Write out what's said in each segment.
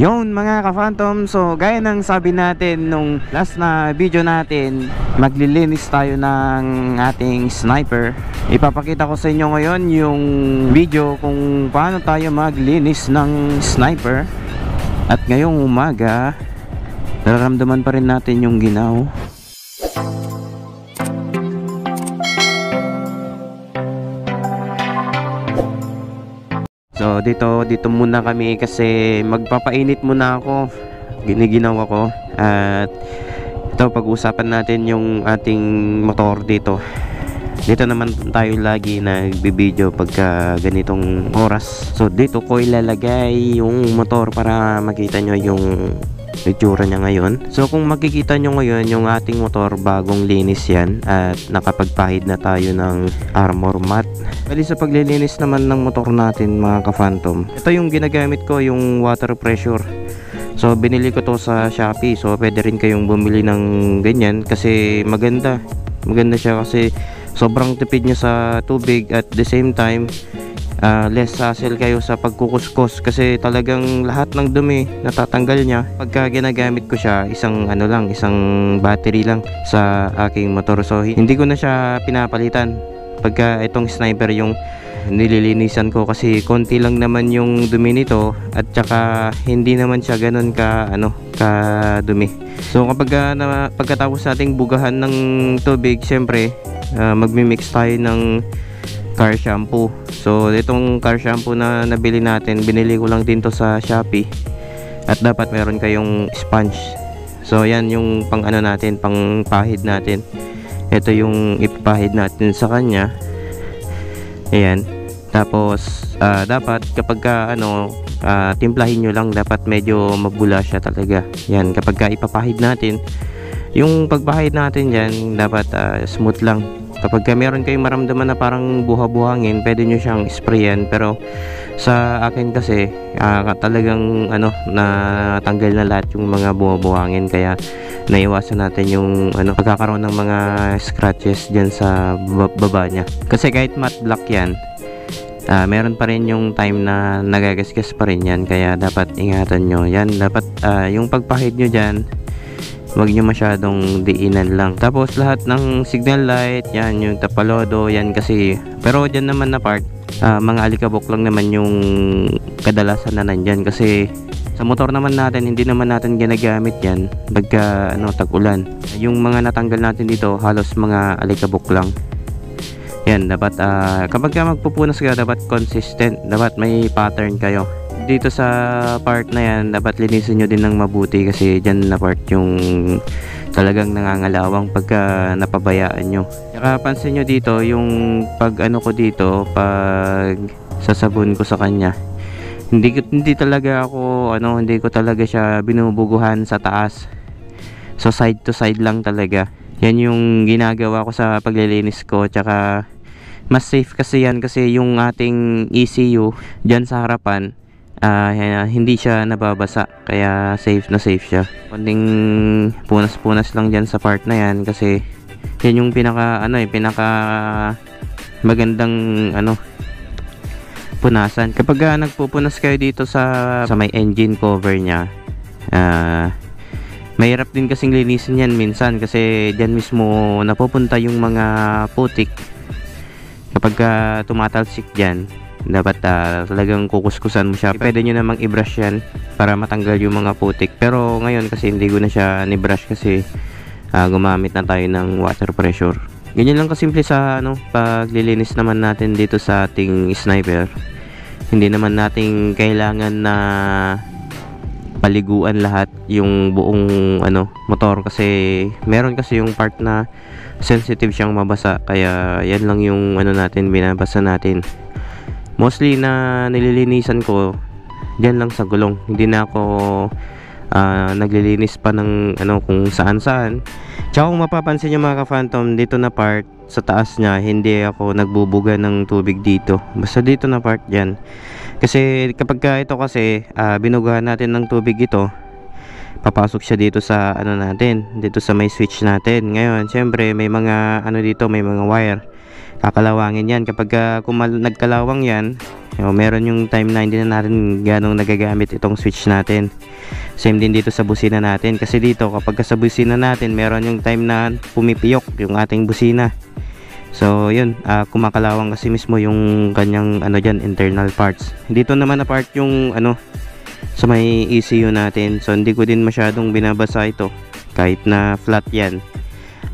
Yon mga ka-Phantom, so gaya ng sabi natin nung last na video natin, maglilinis tayo ng ating sniper. Ipapakita ko sa inyo ngayon yung video kung paano tayo maglinis ng sniper. At ngayong umaga, nararamdaman pa rin natin yung ginaw. So dito muna kami kasi magpapainit muna ako. Giniginaw ako. At ito, pag-usapan natin yung ating motor dito. Dito naman tayo lagi nagbibideo pagka ganitong oras. So dito ko ilalagay yung motor para makita nyo yung itsura niya ngayon. So kung makikita nyo ngayon yung ating motor, bagong linis yan at nakapagpahid na tayo ng armor mat. Bali sa paglilinis naman ng motor natin mga ka-Phantom, ito yung ginagamit ko, yung water pressure. So binili ko to sa Shopee. So pwede rin kayong bumili ng ganyan kasi maganda siya kasi sobrang tipid niya sa tubig at the same time less hassle kayo sa pagkukuskus kasi talagang lahat ng dumi natatanggal niya. Pagka ginagamit ko siya, isang battery lang sa aking motor. So hindi ko na siya pinapalitan pagka itong sniper yung nililinisan ko kasi konti lang naman yung dumi nito at saka hindi naman siya ganun ka dumi. So pagkatapos nating bugahan ng tubig, syempre magmi-mix tayo ng car shampoo. So itong car shampoo na nabili natin, binili ko lang din to sa Shopee. At dapat meron kayong sponge. So yan yung pang natin, pang pahid natin. Ito yung ipapahid natin sa kanya. Ayan. Tapos dapat kapag timplahin nyo lang, dapat medyo mabula siya talaga. Yan, kapag ipapahid natin, yung pagpahid natin yan, dapat smooth lang. Kapag meron kayong maramdaman na parang buha-buhangin, pwede nyo siyang sprayan. Pero sa akin kasi talagang natanggal na lahat yung mga buha-buhangin, kaya naiwasan natin yung pagkakaroon ng mga scratches dyan sa baba nya. Kasi kahit matte black yan, meron pa rin yung time na nagagasgas pa rin yan, kaya dapat ingatan nyo yan. Dapat yung pagpahid nyo dyan, wag nyo masyadong diinan lang. Tapos lahat ng signal light, yan yung tapalodo, yan kasi. Pero dyan naman na part, mga alikabok lang naman yung kadalasan na nandyan. Kasi sa motor naman natin, hindi naman natin ginagamit yan pagka tag-ulan. Yung mga natanggal natin dito, halos mga alikabok lang. Yan, dapat kapag magpupunas ka, dapat consistent, dapat may pattern kayo. Dito sa part na yan, dapat linisin nyo din ng mabuti kasi dyan na part yung talagang nangangalawang pagka napabayaan nyo. Saka pansin nyo dito yung pag ko dito, pag sasabon ko sa kanya, hindi ko talaga siya binubuguhan sa taas. So side to side lang talaga. Yan yung ginagawa ko sa paglilinis ko. Tsaka mas safe kasi yan kasi yung ating ECU dyan sa harapan, hindi siya nababasa, kaya safe na safe siya. Konting punas-punas lang dyan sa part na yan kasi yan yung pinaka magandang punasan. Kapag nagpupunas kayo dito sa may engine cover nya, mahirap din kasing linisin yan minsan kasi dyan mismo napupunta yung mga putik. Kapag tumatalsik dyan, dapat talagang kukuskusan mo siya. Pwede nyo namang i-brush yan para matanggal yung mga putik. Pero ngayon kasi hindi ko na siya ni-brush kasi gumamit na tayo ng water pressure. Ganyan lang kasimple sa paglilinis naman natin dito sa ating sniper. Hindi naman natin kailangan na paliguan lahat yung buong motor kasi meron kasi yung part na sensitive siyang mabasa, kaya yan lang yung natin, binabasa natin. Mostly na nililinisan ko diyan lang sa gulong. Hindi na ako naglilinis pa ng kung saan-saan. Tsaka kung mapapansin nyo mga ka-Phantom, dito na part sa taas nya, hindi ako nagbubuga ng tubig dito. Basta dito na part yan. Kasi kapag ito kasi binugahan natin ng tubig ito, papasok siya dito sa natin, dito sa may switch natin. Ngayon syempre may mga dito, may mga wire. kakalawangin yan. Kapag nagkalawang yan, meron yung time na hindi na natin ganong nagagamit itong switch natin. Same din dito sa busina natin, kasi dito kapag sa busina natin meron yung time na pumipiyok yung ating busina. So yun, kumakalawang kasi mismo yung kanyang dyan, internal parts. Dito naman na part yung sa may ECU natin. So hindi ko din masyadong binabasa ito kahit na flat yan.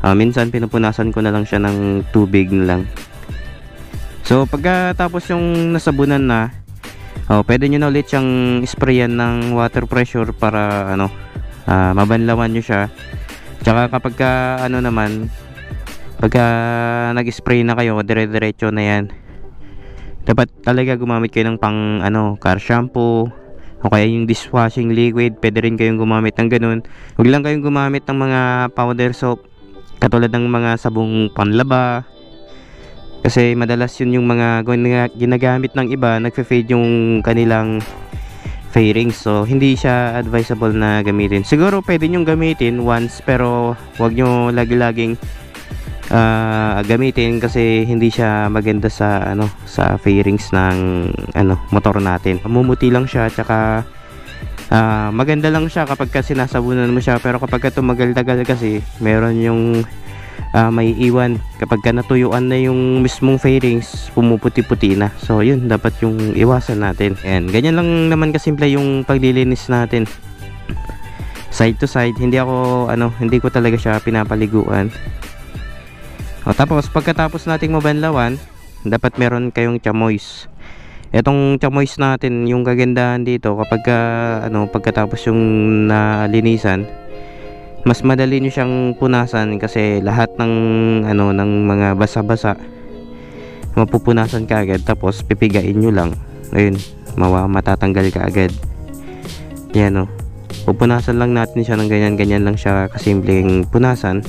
Minsan pinupunasan ko na lang siya ng tubig na lang. So pagkatapos yung nasabunan na, pwede nyo na ulit siyang sprayan ng water pressure para mabanlawan nyo siya. Tsaka kapag pagka nag-spray na kayo, dire-diretso na yan. Dapat talaga gumamit kayo ng pang car shampoo o kaya yung dishwashing liquid. Pwede rin kayong gumamit ng ganun. Huwag lang kayong gumamit ng mga powder soap katulad ng mga sabong panlaba, kasi madalas yun yung mga ginagamit ng iba, nagfe-fade yung kanilang fairings. So hindi siya advisable na gamitin. Siguro pwede nyong gamitin once, pero wag nyo lagi-laging gamitin, kasi hindi siya maganda sa sa fairings ng motor natin. Mamumuti lang siya, tsaka maganda lang siya kapag sinasabunan mo siya, pero kapag tumagal-tagal kasi meron yung may iwan. Kapag natuyuan na yung mismong fairings, pumuputi-puti na. So yun, dapat yung iwasan natin. And ganyan lang naman kasimple yung paglilinis natin, side to side. Hindi ko talaga siya pinapaliguan. Tapos pagkatapos nating mabanlawan, dapat meron kayong chamois. Etong chamois natin, yung kagandahan dito, kapag pagkatapos yung nalinisan, mas madali nyo siyang punasan, kasi lahat ng ng mga basa-basa mapupunasan ka agad, tapos pipigain nyo lang. Ayun, matatanggal ka agad. Yan pupunasan lang natin siya ng ganyan lang siya kasimpleng punasan.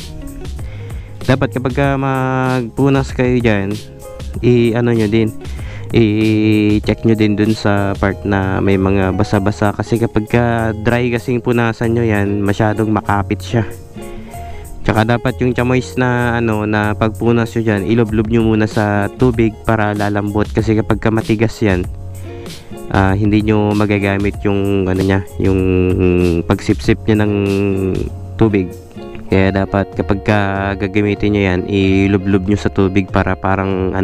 Dapat kapag magpunas kayo dyan, i-check nyo din dun sa part na may mga basa-basa, kasi kapag dry kasing punasan nyo yan, masyadong makapit siya. Tsaka dapat yung chamois na na pagpunas nyo dyan, ilublob nyo muna sa tubig para lalambot, kasi kapag matigas yan, hindi nyo magagamit yung yung pagsipsip nya ng tubig. Kaya dapat kapag gagamitin nyo yan, ilublob nyo sa tubig para parang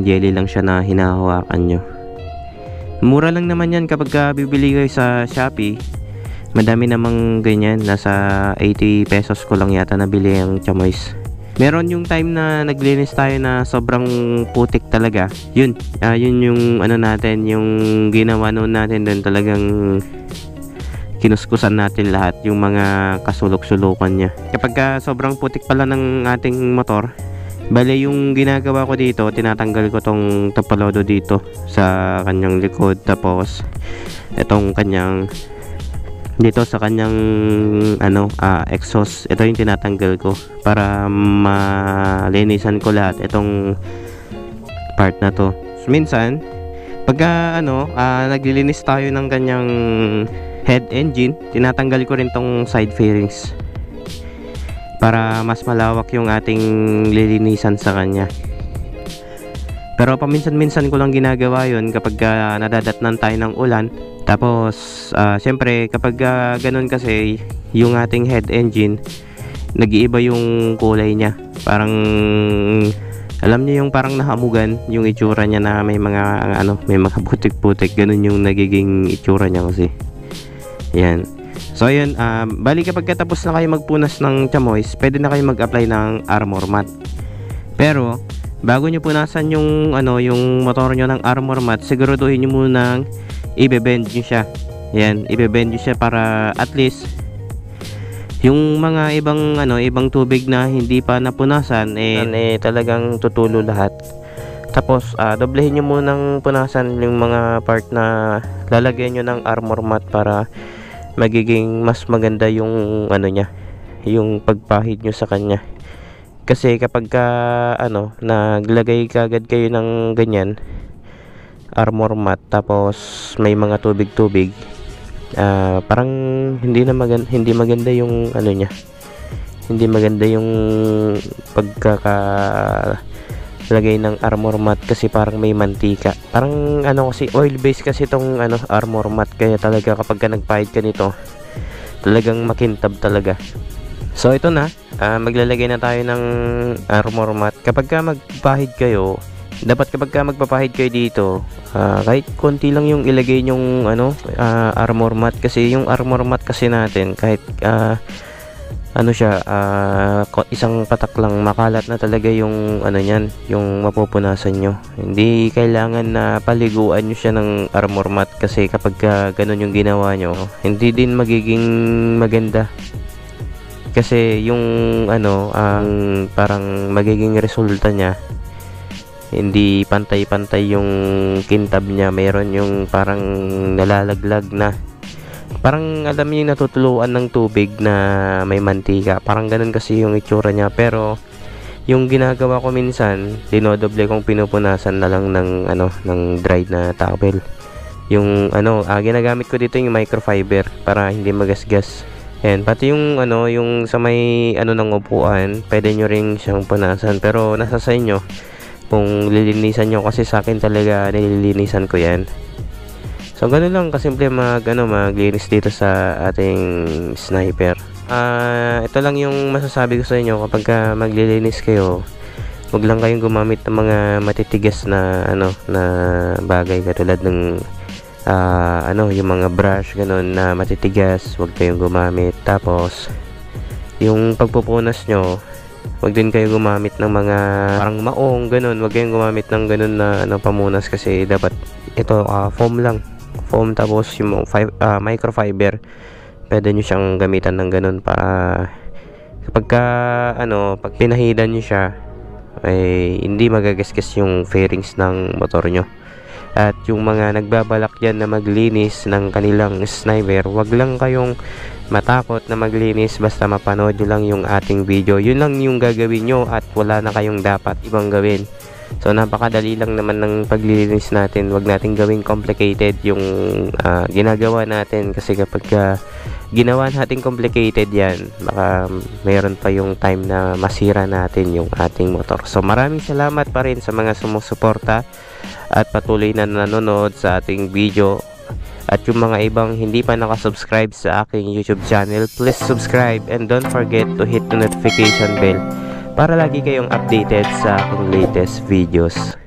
jelly lang siya na hinahawakan nyo. Mura lang naman yan kapag bibili kayo sa Shopee. Madami namang ganyan, nasa 80 pesos ko lang yata nabili ang chamois. Meron yung time na naglinis tayo na sobrang putik talaga. Yun yung natin, yung ginawa noon natin doon, talagang kinuskusan natin lahat yung mga kasulok-sulukan niya. Kapag sobrang putik pala ng ating motor, bale yung ginagawa ko dito, tinatanggal ko tong tapalodo dito sa kanyang likod, tapos itong kanyang dito sa kanyang exhaust, ito yung tinatanggal ko para malinisan ko lahat itong part na to. So, minsan pagka naglilinis tayo ng kanyang head engine, tinatanggal ko rin tong side fairings para mas malawak yung ating lilinisan sa kanya. Pero paminsan-minsan ko lang ginagawa yun kapag nadadatnan tayo ng ulan. Tapos syempre kapag ganun, kasi yung ating head engine, nag-iiba yung kulay niya. Parang alam niyo yung parang nahamugan yung itsura niya, na may mga may mga putik-putik, ganun yung nagiging itsura niya kasi. Yan. So ayun, bali kapag tapos na kayo magpunas ng chamois, pwede na kayo mag-apply ng armor mat. Pero bago nyo punasan yung yung motor nyo ng armor mat, siguraduhin nyo munang i-bend nyo siya. Yan, i-bend nyo siya para at least yung mga ibang tubig na hindi pa napunasan talagang tutulo lahat. Tapos doblehin nyo munang punasan yung mga part na lalagyan nyo ng armor mat para magiging mas maganda yung niya, yung pagpahid nyo sa kanya. Kasi kapag naglagay kagad kayo ng ganyan armor mat, tapos may mga tubig-tubig, parang hindi maganda yung niya, hindi maganda yung lagay ng armor mat kasi parang may mantika. Parang ano kasi oil base kasi itong ano armor mat, kaya talaga kapag ka nagpahid ka nito talagang makintab talaga. So ito na, maglalagay na tayo ng armor mat. Kapag ka magpahid kayo, dapat kapag ka magpapahid kayo dito, kahit konti lang yung ilagay yung ano armor mat, kasi yung armor mat kasi natin kahit ano siya, isang patak lang makalat na talaga yung ano niyan, yung mapupunasan nyo. Hindi kailangan na paliguan nyo siya ng armor mat, kasi kapag ganun yung ginawa nyo, hindi din magiging maganda. Kasi yung ano, ang parang magiging resulta niya, hindi pantay-pantay yung kintab niya. Mayroon yung parang nalalaglag na. Parang alam niyo yung natutuluan ng tubig na may mantika. Parang ganun kasi yung itsura niya. Pero yung ginagawa ko minsan, dinodoble kong pinupunasan na lang ng ano, ng dried na towel. Yung ano, ginagamit ko dito yung microfiber para hindi magasgas. And pati yung ano, yung sa may ano ng upuan, pwede nyo ring siyang punasan. Pero nasa sa inyo kung lilinisan nyo, kasi sa akin talaga nililinisan ko yan. So ganun lang kasimple maglinis dito sa ating sniper. Ito lang yung masasabi ko sa inyo, kapag maglilinis kayo, huwag lang kayong gumamit ng mga matitigas na ano na bagay katulad ng ano, yung mga brush ganun na matitigas, huwag kayong gumamit. Tapos yung pagpupunas nyo, huwag din kayo gumamit ng mga parang maong ganun, huwag kayong gumamit ng ganun na ano, pamunas, kasi dapat ito foam lang, foam. Tapos yung microfiber, pwede nyo siyang gamitan ng ganun para kapag ano, pag pinahidan nyo siya ay hindi magagasgas yung fairings ng motor nyo. At yung mga nagbabalak dyan na maglinis ng kanilang sniper, wag lang kayong matakot na maglinis, basta mapanood nyo lang yung ating video. Yun lang yung gagawin nyo at wala na kayong dapat ibang gawin. So napakadali lang naman ng paglilinis natin. Wag natin gawing complicated yung ginagawa natin, kasi kapag ginawa natin complicated yan, baka mayroon pa yung time na masira natin yung ating motor. So maraming salamat pa rin sa mga sumusuporta at patuloy na nanonood sa ating video. At yung mga ibang hindi pa nakasubscribe sa aking YouTube channel, please subscribe and don't forget to hit the notification bell para lagi kayong updated sa aking latest videos.